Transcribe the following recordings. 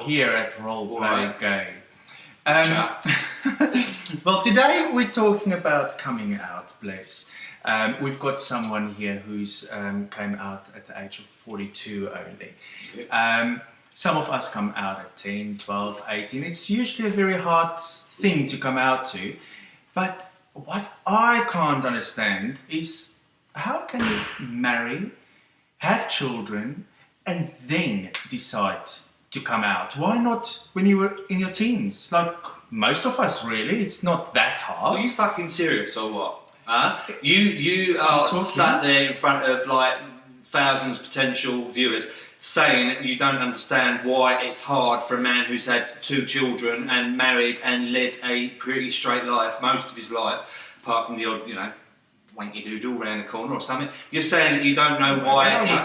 here at Role Play Gay. Well, today we're talking about coming out, bless. We've got someone here who's came out at the age of 42 only. Some of us come out at 10, 12, 18. It's usually a very hard thing to come out to. But what I can't understand is how can you marry, have children, and then decide to come out? Why not when you were in your teens? Like most of us, really. It's not that hard. Are you fucking serious or what? Huh? You are sat there in front of like thousands of potential viewers saying that you don't understand why it's hard for a man who's had 2 children and married and led a pretty straight life most of his life, apart from the odd, wanky doodle around the corner or something. You're saying that you don't know why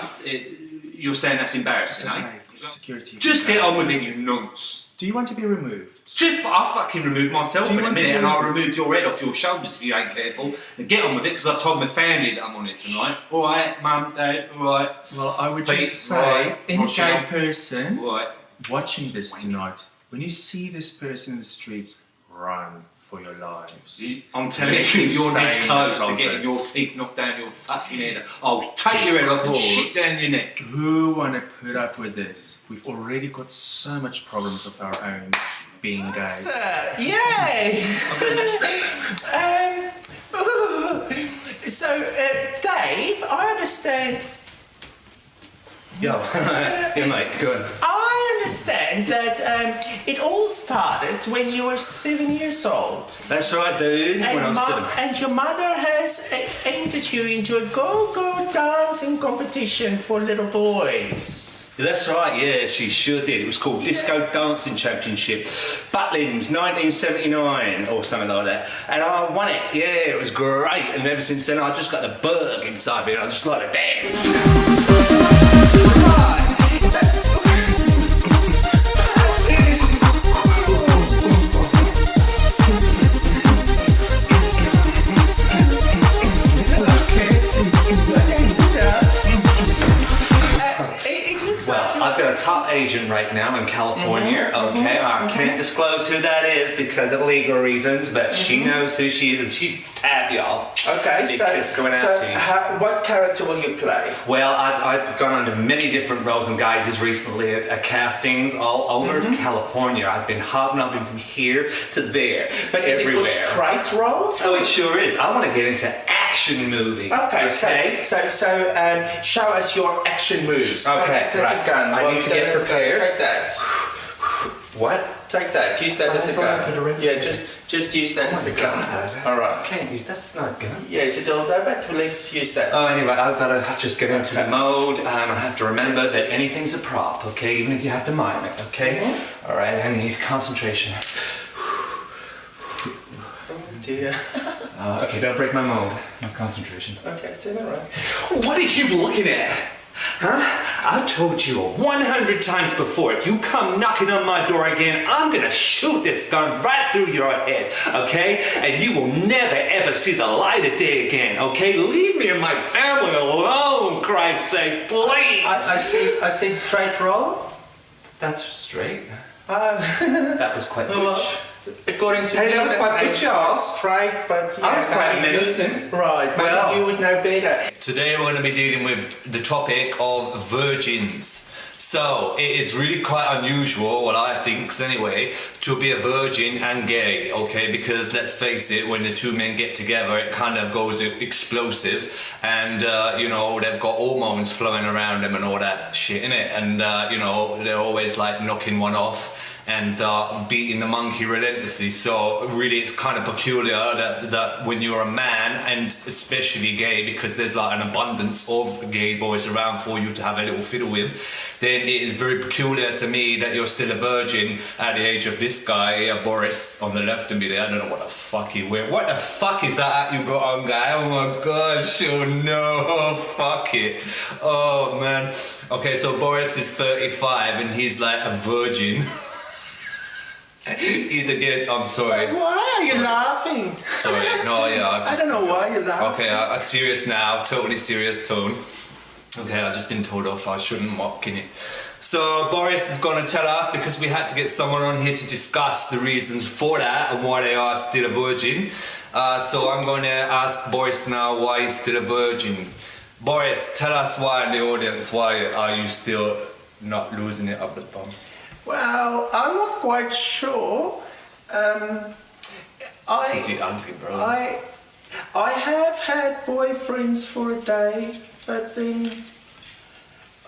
you're saying that's embarrassing, okay. eh? Security. Just get on with it, you nonce. Do you want to be removed? I'll fucking remove myself in a minute and I'll remove your head off your shoulders if you ain't careful. And get on with it because I told my family that I'm on it tonight. Alright, mum, dad, alright. Well, I would just say, any gay person watching this tonight, when you see this person in the streets, run for your lives. I'm telling you, you're this close to getting your teeth knocked down your fucking head. I'll take your head off and shit down your neck. Who want to put up with this? We've already got so much problems of our own being gay. Yay! So, Dave, I understand. Yo, yeah, mate, go on. I understand that it all started when you were 7 years old. That's right, dude. And, when I was 7. And your mother has entered you into a go-go dancing competition for little boys. That's right, yeah, she sure did. It was called Disco Dancing Championship. Butlins, 1979 or something like that. And I won it, yeah, it was great. And ever since then I just got the bug inside me and I just like to dance. I've got a top agent right now in California, okay? I can't disclose who that is because of legal reasons, but she knows who she is and she's fab, y'all. Okay, what character will you play? Well, I've gone under many different roles and guises recently at castings all over California. I've been hobnobbing from here to there, but everywhere. Is it for straight roles? Oh, it sure is. I want to get into action movies. Okay, so show us your action moves. Okay, take a gun. I need to get prepared. Take that. What? Take that. Use that as a gun. Yeah, just use that as a gun. All right. I can't use that's not a gun. Yeah, it's a dildo, but let's use that. Oh, anyway, I've got to just get into the mode, and I have to remember that anything's a prop, okay? Even if you have to mime it, okay? All right, I need concentration. Oh dear. Okay, don't break my mode. My concentration. Okay, turn it around. What are you looking at? Huh? I've told you 100 times before, if you come knocking on my door again, I'm gonna shoot this gun right through your head, okay? And you will never ever see the light of day again, okay? Leave me and my family alone, Christ's sake, please! I see straight roll. That's straight. That was quite bitch. According to that was quite bitch, y'all. Straight, but I was quite menacing. Right, well, you would know better. Today we're going to be dealing with the topic of virgins. So, it is really quite unusual, what I think anyway, to be a virgin and gay, okay? Because let's face it, when the two men get together, it kind of goes explosive, and they've got hormones flowing around them and all that shit, innit? And they're always like knocking one off and beating the monkey relentlessly. So really it's kind of peculiar that when you're a man, and especially gay, because there's like an abundance of gay boys around for you to have a little fiddle with, then it is very peculiar to me that you're still a virgin at the age of this guy here, Boris, on the left of me there. I don't know what the fuck he wear. What the fuck is that you got on, guy? Oh my gosh, oh no, fuck it. Oh man. Okay, so Boris is 35 and he's like a virgin. He's a gay. I'm sorry. Why are you laughing? Sorry, no, yeah. I don't know why you're laughing. Okay, I'm serious now. Totally serious tone. Okay, I've just been told off. I shouldn't mock in it. So Boris is going to tell us, because we had to get someone on here to discuss the reasons for that and why they are still a virgin. So I'm going to ask Boris now why he's still a virgin. Boris, tell us why in the audience, why are you still not losing it up the bum? Well, I'm not quite sure. Is he ugly, bro? I have had boyfriends for a day, but then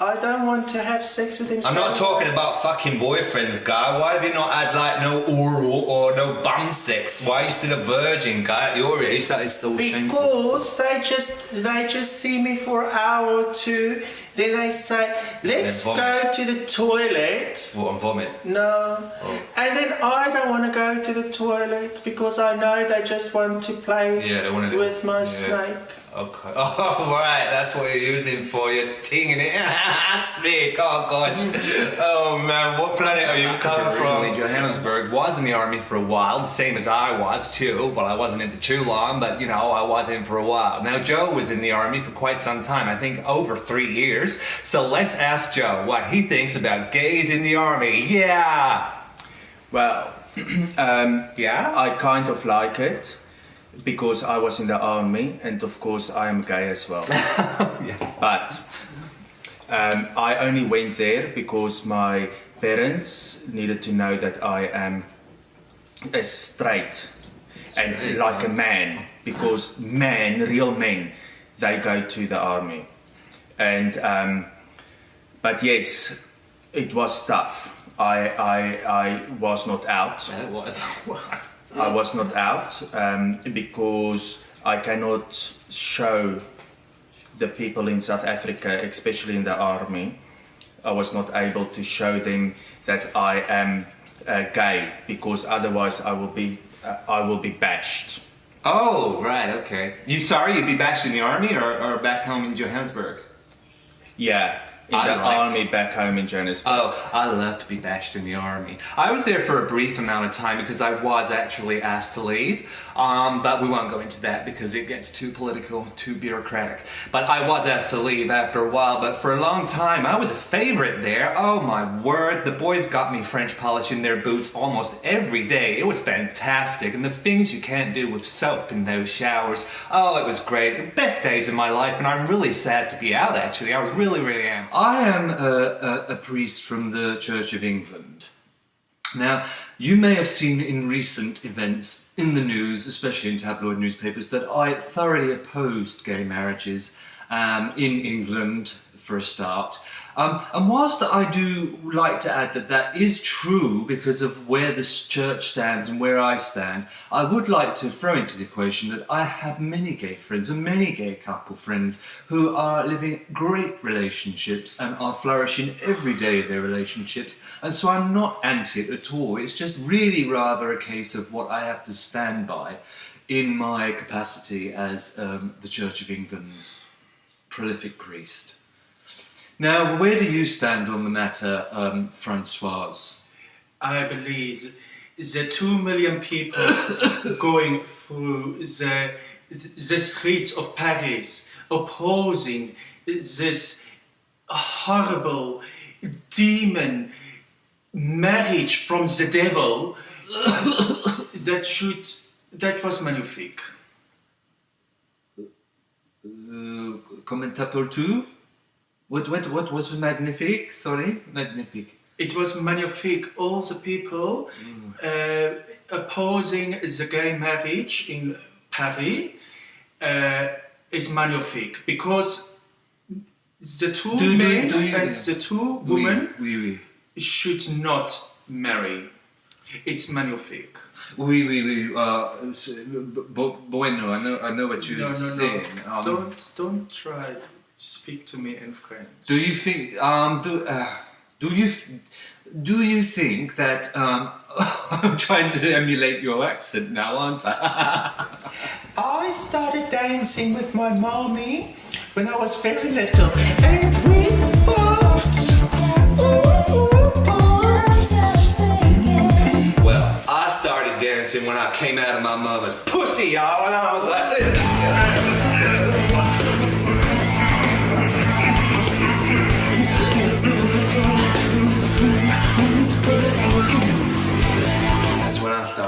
I don't want to have sex with them. I'm not talking about fucking boyfriends, guy. Why have you not had like no oral or no bum sex? Why are you still a virgin, guy? At your age, that is so shameful. Because they just see me for an hour or two. Then they say, let's go to the toilet. What, and vomit? No. Oh. And then I don't want to go to the toilet because I know they just want to play with my snake. Okay. Oh, right. That's what you're using for your tinging it. Snake. Oh, gosh. Oh, man. What planet are you come from? Originally, Johannesburg was in the army for a while, the same as I was too. Well, I wasn't in for too long, but you know, I was in for a while. Now, Joe was in the army for quite some time, I think over 3 years. So let's ask Joe what he thinks about gays in the army. Yeah! Well, Yeah? I kind of like it because I was in the army and of course I am gay as well. But I only went there because my parents needed to know that I am a straight and like a man, because real men, they go to the army. And but yes, it was tough. I was not out. It was. I was not out because I cannot show the people in South Africa, especially in the army, I was not able to show them that I am gay, because otherwise I will be bashed. Oh, right, okay. You sorry you'd be bashed in the army or back home in Johannesburg? Yeah, in the army back home in Johannesburg. Oh, I love to be bashed in the army. I was there for a brief amount of time because I was actually asked to leave, but we won't go into that because it gets too political, too bureaucratic. But I was asked to leave after a while, but for a long time I was a favorite there. Oh my word, the boys got me French polishing their boots almost every day. It was fantastic, and the things you can't do with soap in those showers. Oh, it was great. The best days of my life, and I'm really sad to be out actually. I really, really am. I am a priest from the Church of England. Now, you may have seen in recent events in the news, especially in tabloid newspapers, that I thoroughly opposed gay marriages in England for a start. And whilst I do like to add that that is true because of where this church stands and where I stand, I would like to throw into the equation that I have many gay friends and many gay couple friends who are living great relationships and are flourishing every day of their relationships, and so I'm not anti it at all. It's just really rather a case of what I have to stand by in my capacity as the Church of England's prolific priest. Now, where do you stand on the matter, Francoise? I believe the 2 million people going through the streets of Paris opposing this horrible demon marriage from the devil, that was magnifique. Comment Apple 2? What was magnifique? Sorry? Magnifique. It was magnifique. All the people opposing the gay marriage in Paris is magnifique, because the two men and the two women should not marry. It's magnifique. Bueno, I know what you're saying. Don't try. Speak to me in French. Do you think? Do you think that? I'm trying to emulate your accent now, aren't I? I started dancing with my mommy when I was very little, and we both. Well, I started dancing when I came out of my mama's pussy, y'all, and I was like...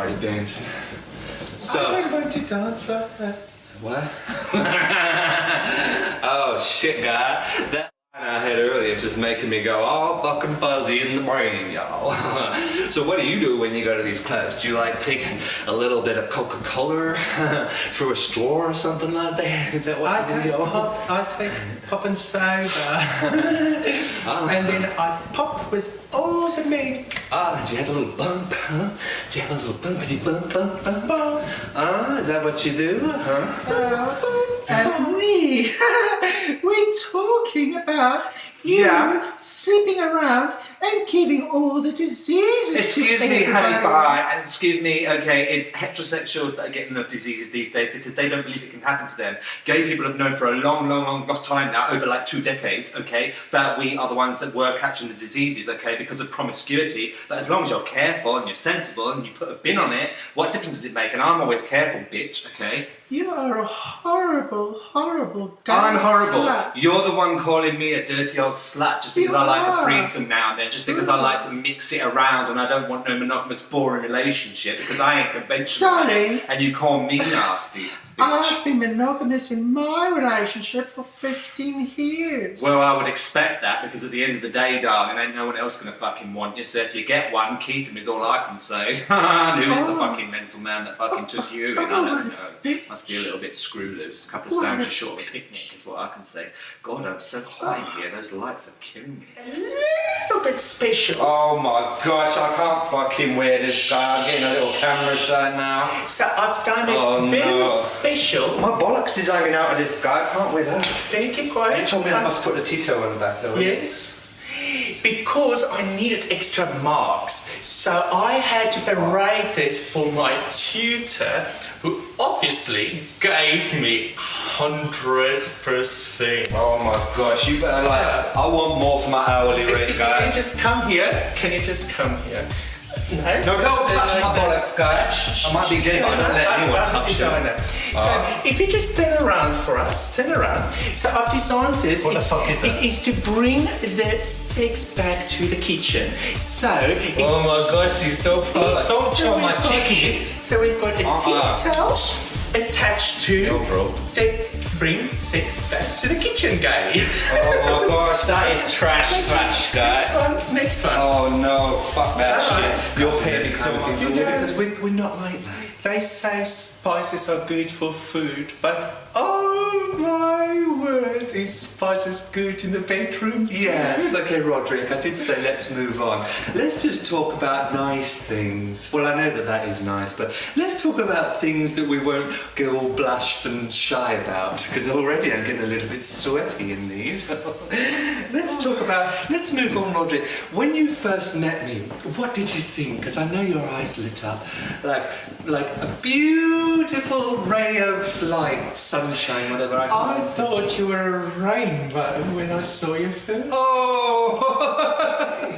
already dancing. I So, don't want to dance like that. what? Oh shit, guy. That I had earlier is just making me go all fucking fuzzy in the brain, y'all. So what do you do when you go to these clubs? Do you like take a little bit of Coca-Cola through a straw or something like that? Is that what you do, y'all? I take pop and soda. And then I pop with all the men. Ah, do you have a little bump, huh? Do you have a little bumpity bump, bump, bump, bump? Ah, is that what you do, huh? And we, we're talking about you sleeping around and giving all the diseases. Excuse to me, honey everybody. pie. And excuse me, okay, it's heterosexuals that are getting the diseases these days because they don't believe it can happen to them. Gay people have known for a long time now, over like 2 decades, okay, that we are the ones that were catching the diseases, okay, because of promiscuity. But as long as you're careful and you're sensible and you put a bin on it, what difference does it make? And I'm always careful, bitch, okay? You are a horrible, horrible guy. I'm horrible. slut. You're the one calling me a dirty old slut just because You I like a are. threesome now and then, just because I like to mix it around and I don't want no monogamous, boring relationship because I ain't conventional. Darling. And you call me nasty, bitch. I've been monogamous in my relationship for 15 years. Well, I would expect that because at the end of the day, darling, ain't no one else gonna fucking want you. So if you get one, keep him is all I can say. Who's the fucking mental man that fucking took you in? I don't know. Must be a little bit screw loose. A couple of sandwiches short of a picnic is what I can say. God, I'm so hot in here. Those lights are killing me. a little bit special. Oh my gosh, I can't fucking wear this guy. I'm getting a little camera shot now. So I've done it Oh, very no. special. My bollocks is hanging out of this guy. I can't wear that. Can you keep quiet? You told me I must put the Tito on the back though. Yes. Because I needed extra marks, so I had to arrange this for my tutor, who obviously gave me 100%. Oh my gosh, you better like. I want more for my hourly rate, Excuse me, can you guy. just come here? Can you just come here? No, No, don't touch my bollocks, guy. I might be gay, but I don't let anyone touch them. So if you just turn around for us, turn around. So I've designed this. What the fuck is that? It is to bring the sex back to the kitchen. So Oh my gosh, she's so fun. Don't so show my we've got- chicky. So we've got a tea towel attached to No, bro. the bring sex back to the kitchen guy. Oh my gosh, that is trash fash, Next guy. one, next one. Oh no, fuck that Alright. shit. You're paying me some things on you Yeah. because we're not like that. They say spices are good for food, but oh my word, is spices good in the bedroom too? Yes, okay, Roderick, I did say let's move on. Let's just talk about nice things. Well, I know that that is nice, but let's talk about things that we won't go all blushed and shy about, because already I'm getting a little bit sweaty in these. Let's move on, Roderick. When you first met me, what did you think? Because I know your eyes lit up like a beautiful ray of light, sunshine, whatever I call I it. thought you were a rainbow when I saw you first. Oh!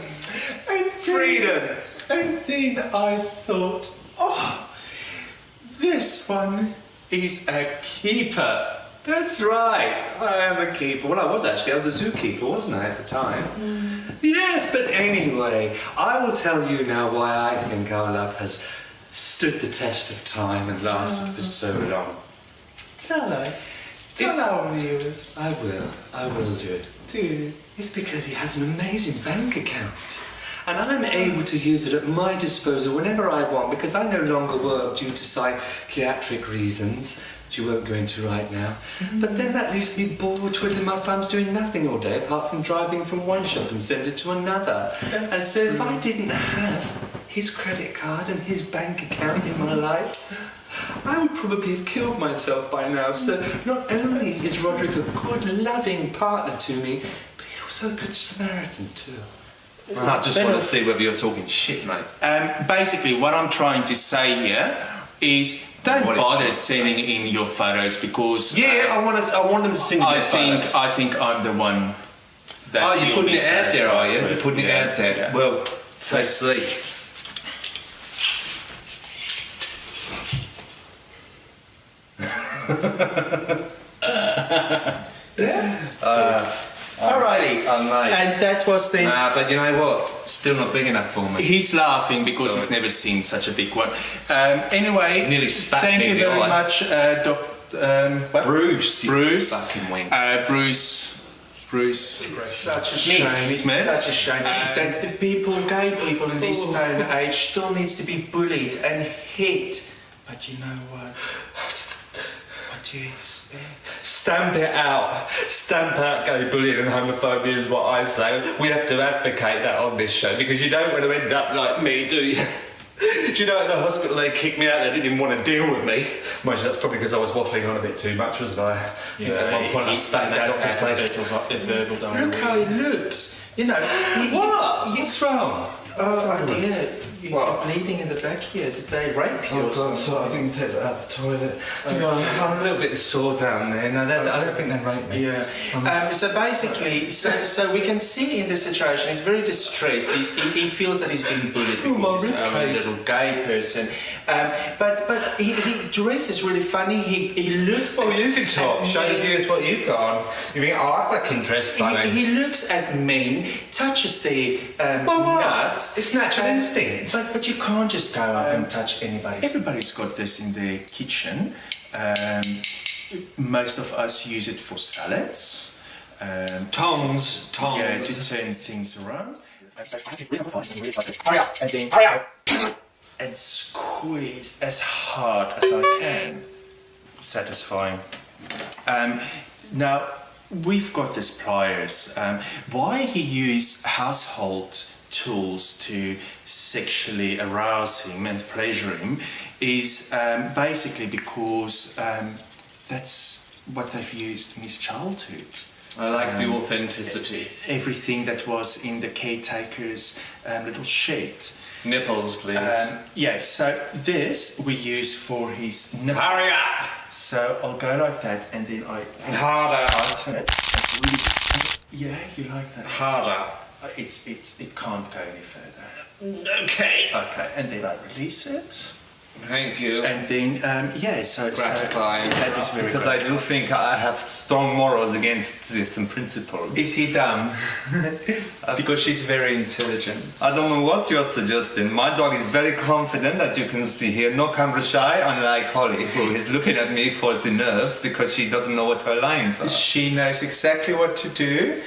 And then- Freedom! And then I thought, oh, this one is a keeper. That's right, I am a keeper. Well, I was a zookeeper, wasn't I, at the time? Yes, but anyway, I will tell you now why I think our love has stood the test of time and lasted for so long. Tell us. Tell our viewers. I will do it. Do. It's because he has an amazing bank account. And I'm able to use it at my disposal whenever I want because I no longer work due to psychiatric reasons, which you won't go into right now. But then that leaves me bored twiddling my thumbs doing nothing all day apart from driving from one shop and send it to another. And so if I didn't have his credit card and his bank account in my life, I would probably have killed myself by now. So not only is Roderick a good, loving partner to me, but he's also a good Samaritan too. I just want to see whether you're talking shit, mate. Basically, what I'm trying to say here is don't What is bother shit? sending in your photos because Yeah, I want them to sing. I think I'm the one that Oh, you're you'll putting be it out there, are you? satisfied You're with. putting it Yeah, out there. yeah. Well, let's see. Alrighty. Mate. And that was the Nah, but you know what? Still not big enough for me. He's laughing because Sorry. he's never seen such a big one. Anyway, Nearly spat thank me you in the very eye. much, what? Bruce. you Bruce. Fucking wink. Bruce. It's such a Smith. shame. It's Smith. such a shame that the gay people in this day and age still needs to be bullied and hit. But you know what? What do you expect? Stamp it out. Stamp out gay bullying and homophobia is what I say. We have to advocate that on this show because you don't want to end up like me, do you? Do you know at the hospital they kicked me out, they didn't even want to deal with me. Mind you, that's probably because I was waffling on a bit too much, wasn't I? I think at one point I spat in that doctor's face. Look how he looks. You know. What? What's wrong? Oh dear. You're bleeding in the back here. Did they rape you or something? so I didn't take that out of the toilet. I'm a little bit sore down there. No, I don't think they raped me. Yeah. So basically, so we can see in this situation, he's very distressed. He feels that he's being bullied because he's a little gay person. But he dresses really funny. He looks. Well, at, you can talk. at Show the men. viewers what you've got on. You think, oh, I fucking dress funny. He looks at men, touches their nuts. It's natural instinct. But you can't just go up and touch anybody. Everybody's got this in their kitchen. Most of us use it for salads. Tongs. Yeah, to turn things around. Hurry up, and then hurry up. And squeeze as hard as I can. Satisfying. Now, we've got these pliers. Why he use household tools to sexually arouse him and pleasure him is basically because that's what they've used in his childhood. I like the authenticity. Everything that was in the caretaker's little shed. Nipples, please. Yes, so this we use for his nipple. Hurry up! So I'll go like that and then I Harder. tighten it. Yeah, you like that? Harder. It can't go any further. Okay. Okay, and then I release it. Thank you. And then, so Gratifying. that is very Because I gratifying. do think I have strong morals against this and principles. Is he dumb? Because she's very intelligent. I don't know what you're suggesting. My dog is very confident, as you can see here, no camera shy, unlike Holly, who is looking at me for the nerves because she doesn't know what her lines are. She knows exactly what to do.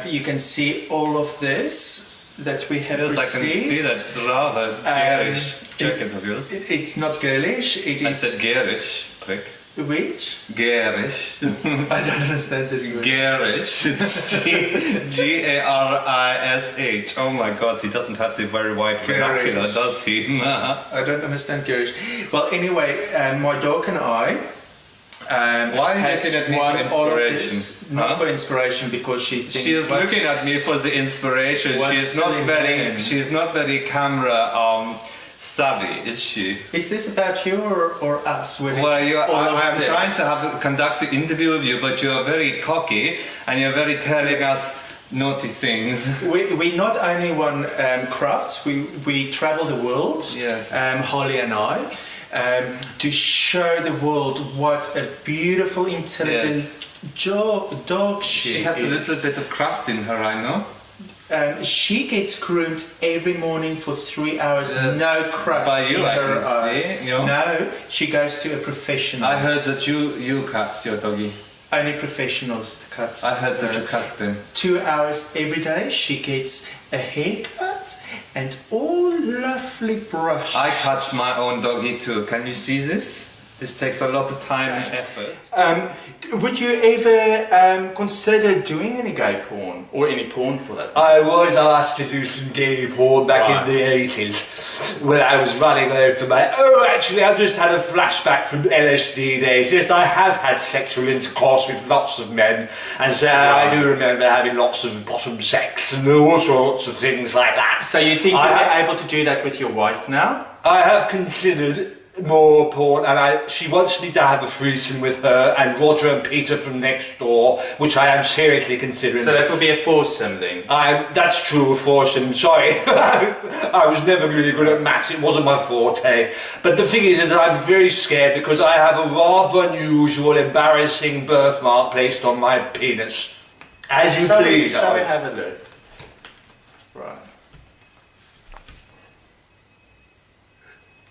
You can see all of this that we have Yes, received. I can see that rather garish jacket of yours. It's not girlish, it I is... said garish, prick. Which? Garish. I don't understand this word. Garish. It's Garish. Oh my god, he doesn't have the very wide vernacular, Garish. does he? Nah. I don't understand garish. Well, anyway, my dog and I... Why are you has looking at me for won all of inspiration? this, not Huh? for inspiration, because she thinks... She is looking at me for the inspiration. She What's is not in very. hand? She is not very camera savvy, is she? Is this about you or us? Winning Well, all of I'm this? trying to conduct the interview with you, but you are very cocky and you're very telling us naughty things. We not only won crafts, we travel the world, Yes. Holly and I, to show the world what a beautiful, intelligent dog She has a is. little bit of crust in her, I know. She gets groomed every morning for 3 hours, Yes. no crust By you, in I her can eyes. see, you know. No, she goes to a professional. I heard that you cut your doggy. Only professionals cut. I heard that you cut them. 2 hours every day, she gets a haircut and all lovely brush. I cut my own doggy too. Can you see this? This takes a lot of time and effort. Would you ever consider doing any gay porn? Or any porn for that? I was asked to do some gay porn back in the 80s when I was running away from my... Oh, actually, I've just had a flashback from LSD days. Yes, I have had sexual intercourse with lots of men, and so I do remember having lots of bottom sex and all sorts of things like that. So you think I you're have- able to do that with your wife now? I have considered more porn, and she wants me to have a threesome with her and Roger and Peter from next door, which I am seriously considering. So that will be a foursome then? That's true, foursome. Sorry, I was never really good at maths. It wasn't my forte. But the thing is that I'm very scared because I have a rather unusual, embarrassing birthmark placed on my penis. As you please. Shall we have a look? Right.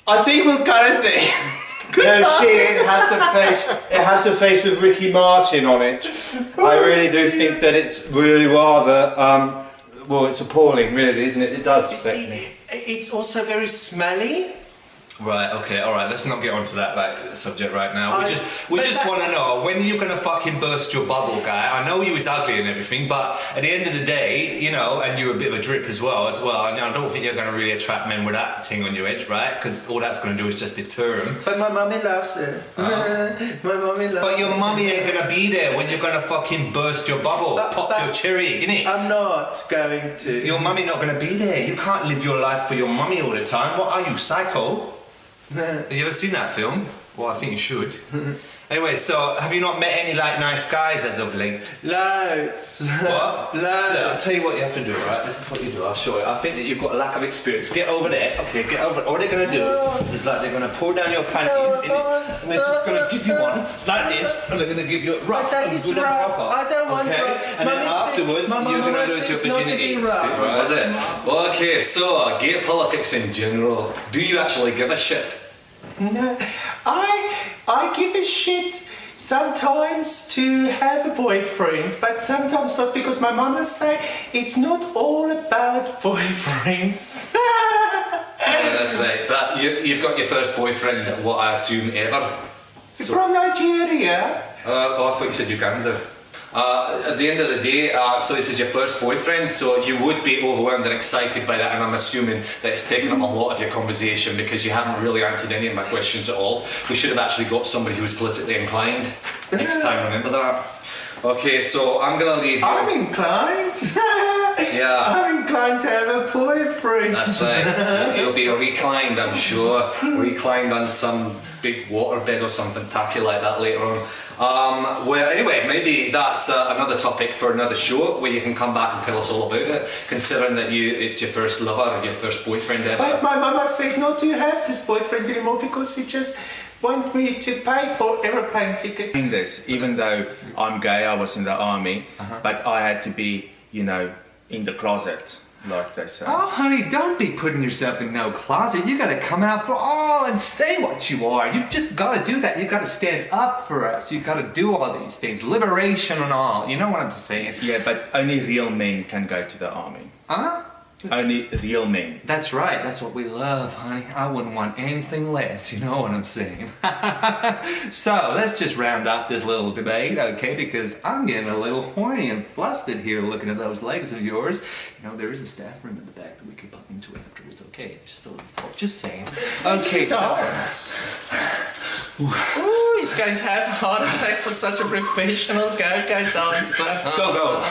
I think we'll cut it there. No shit, it has the face with Ricky Martin on it. I really do think that it's really rather, well, it's appalling, really, isn't it? It does affect me. It's also very smelly. Right, okay, alright, let's not get onto that subject right now. We just want to know, when are you going to fucking burst your bubble, guy? I know you was ugly and everything, but at the end of the day, you know, and you're a bit of a drip as well, I don't think you're going to really attract men with that thing on your head, right? Because all that's going to do is just deter them. But my mummy loves it. My mummy loves it. But your mummy ain't going to be there when you're going to fucking burst your bubble, pop your cherry, innit? I'm not going to. Your mummy not going to be there. You can't live your life for your mummy all the time. What are you, psycho? Have you ever seen that film? Well, I think you should. Anyway, so have you not met any like nice guys as of late? Loads. What? Loads. Look, I'll tell you what you have to do, right? This is what you do, I'll show you. I think that you've got a lack of experience. Get over there, okay, get over. All they're gonna do is like they're gonna pull down your panties and they're just gonna give you one like this, and they're gonna give you a rough That and is good rough. proper. I don't want okay? rough. And then afterwards, you're gonna lose your virginity. Right, is it? Okay, so gay politics in general. Do you actually give a shit? No, I give a shit sometimes to have a boyfriend, but sometimes not, because my mama say it's not all about boyfriends. Yeah, that's right. But you've got your first boyfriend, what I assume, ever? From Nigeria. Oh, I thought you said Uganda. At the end of the day, so this is your first boyfriend, so you would be overwhelmed and excited by that, and I'm assuming that it's taken up a lot of your conversation because you haven't really answered any of my questions at all. We should have actually got somebody who was politically inclined next time, remember that? Okay, so I'm gonna leave you. I'm inclined. Yeah. I'm inclined to have a boyfriend. That's right. You'll be reclined, I'm sure. Reclined on some big waterbed or something tacky like that later on. Well, anyway, maybe that's another topic for another show where you can come back and tell us all about it, considering that it's your first lover or your first boyfriend ever. But my mama said not to have this boyfriend anymore because he just want me to pay for aeroplane tickets. In this, even though I'm gay, I was in the army, but I had to be, you know, in the closet, like they say. Oh, honey, don't be putting yourself in no closet. You gotta come out for all and say what you are. You just gotta do that. You gotta stand up for us. You gotta do all these things. Liberation and all. You know what I'm saying? Yeah, but only real men can go to the army. Huh? Only real men. That's right. That's what we love, honey. I wouldn't want anything less. You know what I'm saying? So, let's just round off this little debate, okay? Because I'm getting a little horny and flustered here looking at those legs of yours. You know, there is a staff room in the back that we could pop into afterwards, okay? Just saying. Okay, so... Ooh, he's going to have a heart attack for such a professional go-go dancer. Go.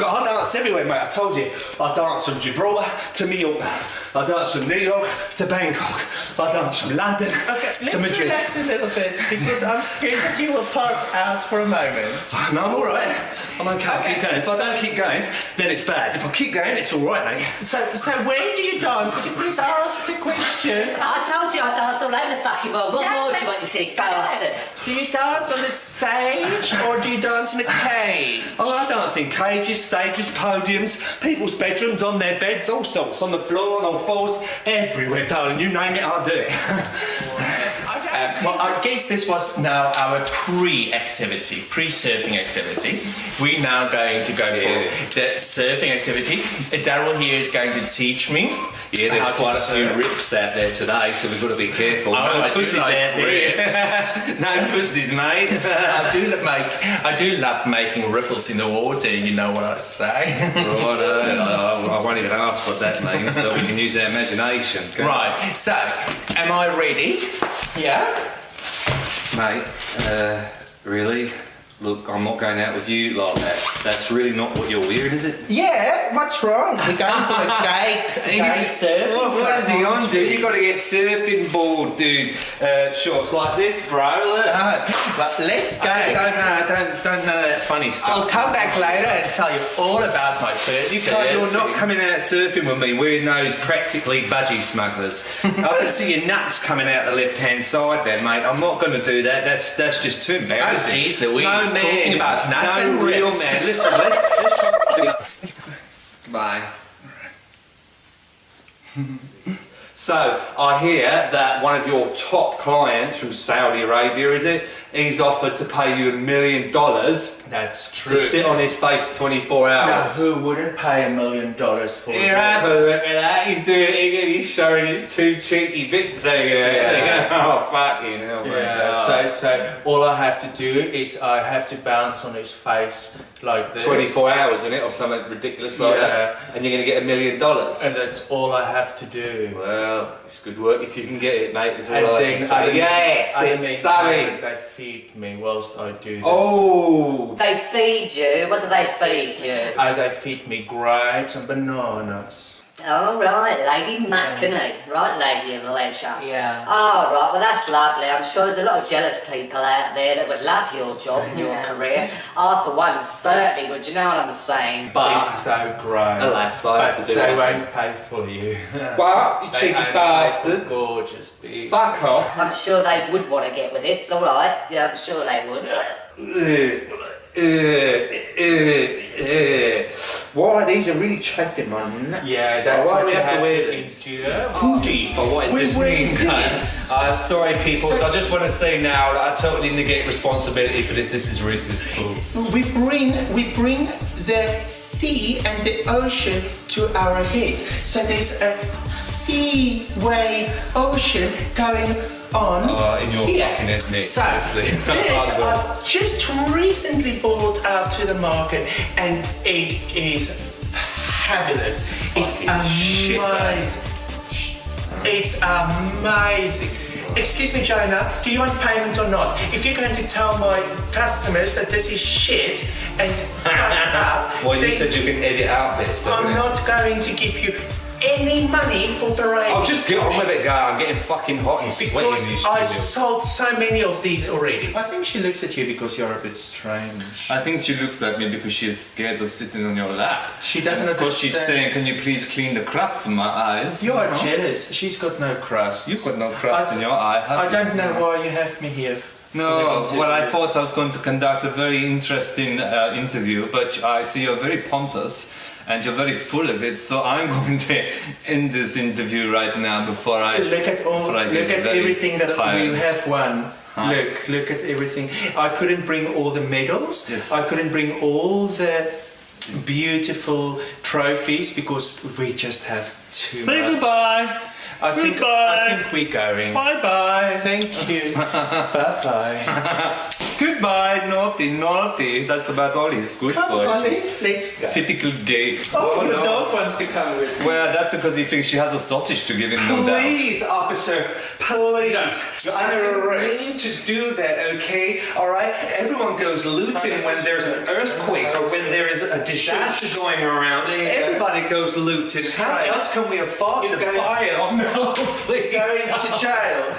I dance everywhere, mate. I told you. I dance from Gibraltar to Mallorca. I dance from New York to Bangkok. I dance from London Okay, to let's Madrid. relax a little bit because I'm scared that you will pass out for a moment. No, I'm alright. I'm okay. I'll keep going. If I don't keep going, then it's bad. If I keep going, it's alright, mate. So where do you dance? Could you please ask the question? I told you I danced all over the fucking world. What more do you want, you silly bastard? Do you dance on the stage or do you dance in a cage? Oh, I dance in cages, stages, podiums, people's bedrooms, on their beds, all sorts, on the floor, on floors, everywhere, darling. You name it, I'll do it. Well, I guess this was now our pre-activity, pre-surfing activity. We're now going to go for the surfing activity. Daryl here is going to teach me. Yeah, there's how to quite a few surf. rips out there today, so we've got to be careful. Oh, No I do pussies like out there. No pussies, mate. I do love making ripples in the water. You know what I say. Right, I won't even ask what that means, but we can use our imagination. can't we? Right. So, am I ready? Yeah. Mate, really? Look, I'm not going out with you like that. That's really not what you're weird, is it? Yeah. What's wrong? We're going for a gay surfing. What is he on, dude? You got to get surfing board, dude. Shorts like this, bro. Look. But let's go. Don't know that funny stuff. I'll come back later and tell you all about my first You're not coming out surfing with me wearing those practically budgie smugglers. I can see your nuts coming out the left-hand side there, mate. I'm not going to do that. That's just too embarrassing. Oh, jeez, Louise. No, man. Talking about nuts no, and real rips. man. Listen, let's try. Bye. So, I hear that one of your top clients from Saudi Arabia, is it? He's offered to pay you $1 million That's to true. sit on his face 24 Now, hours. who wouldn't pay $1 million for Here, have a this? look at that. He's doing it. He's showing his two cheeky bits there. Yeah. Oh, fucking hell, man. Yeah, so all I have to do is I have to bounce on his face like this. 24 hours, isn't it? Or something ridiculous like that. And you're going to get $1 million. And that's all I have to do. Well, it's good work if you can get it, mate. Is all And I then can say. Yes, they feed me whilst I do this. Oh, They feed you. What do they feed you? They feed me grapes and bananas. All right, Lady Mackany. Right, Lady of Leisure. Yeah. Oh, right, well, that's lovely. I'm sure there's a lot of jealous people out there that would love your job and your career. I, for one, certainly would. You know what I'm saying? but It's so great. alas, I have But to do they it. won't pay for you. What? You They cheeky only pay for bastard. gorgeous people. Fuck off. I'm sure they would want to get with it. All right. Yeah, I'm sure they would. Why, these are really chafing my nuts. Yeah, that's Why what do we you have wear to these? endure. Hoodie. But what does this mean, guys? Sorry, people. So- I just want to say now that I totally negate responsibility for this. This is racist. We bring the sea and the ocean to our head. So there's a sea wave ocean going on In your here. fucking head, Nick. So Seriously. this I've just recently brought out to the market, and it is fabulous. It's Fucking shit, man. amazing. It's amazing. Excuse me, Jonah, do you want payment or not? If you're going to tell my customers that this is shit and fucked up, Well, you then said you can edit out this. I'm not going to give you any money for the radio. I'll just get on with it, guy. I'm getting fucking hot and sweating in because these I've studios. sold so many of these already. I think she looks at you because you're a bit strange. I think she looks at me because she's scared of sitting on your lap. She doesn't And of course she's understand. saying, can you please clean the crap from my eyes? You are jealous. She's got no crust. You've got no crust I- in your eye, have I you? don't know why you have me here. No, for the well, I interview. thought I was going to conduct a very interesting interview, but I see you're very pompous and you're very full of it, so I'm going to end this interview right now before I Look at all. before I Look get at very everything that tired. we have won. Huh? Look at everything. I couldn't bring all the medals. Yes. I couldn't bring all the beautiful trophies because we just have too much. goodbye. I think we're going. Bye bye. Thank you. Bye bye. Goodbye, naughty, naughty. That's about all he's good Come for. on, let's go. Typical gay. Oh, your no. dog wants to come with me. Well, that's because he thinks she has a sausage to give him, no doubt. Please, officer, please. You're I under didn't arrest. mean to do that, okay? Alright? Everyone goes looting when there's an earthquake or when there is a disaster going around. There you go. Everybody goes looting. How Straight. else can we afford You're to going- buy it? Oh no, please. Going to jail.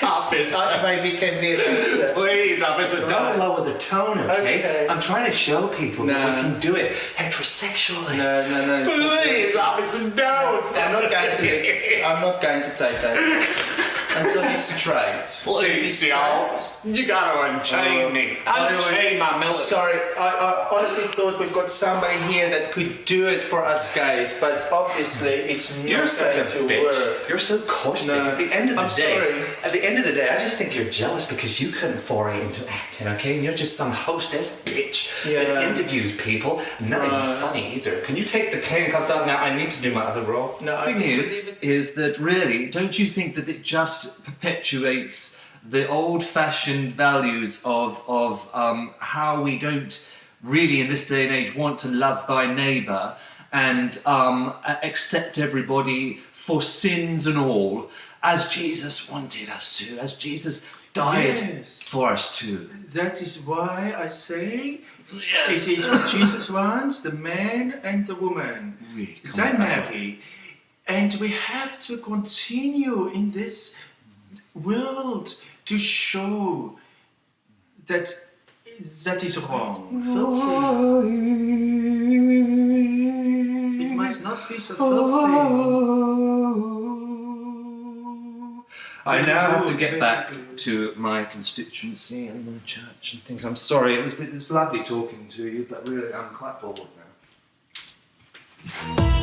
Officer. Maybe can be better. Please, officer, don't lower the tone, okay? Okay. I'm trying to show people that No. we can do it heterosexually. No. Please, officer, don't. I'm not going to take that until he's straight. Please, y'all. You gotta unchain me. Unchain my military. Sorry, I honestly thought we've got somebody here that could do it for us guys, but obviously it's not You're such a going to bitch. work. You're so caustic. No, At the end of the I'm day, sorry. at the end of the day, I just think you're jealous because you couldn't foray into acting, okay? And you're just some hostess bitch Yeah. that interviews people. Not even funny either. Can you take the handcuffs out now? I need to do my other role. No, I The thing think is that really, don't you think that it just perpetuates the old-fashioned values of how we don't really, in this day and age, want to love thy neighbour and accept everybody for sins and all, as Jesus wanted us to, as Jesus died Yes. for us to. that is why I say it is what Jesus wants, the man and the woman. Really, come They on. marry. And we have to continue in this world to show that that is wrong. Filthy. It must not be so filthy. I Very now have to good, get very back good. to my constituency and my church and things. I'm sorry, it was lovely talking to you, but really I'm quite bored now.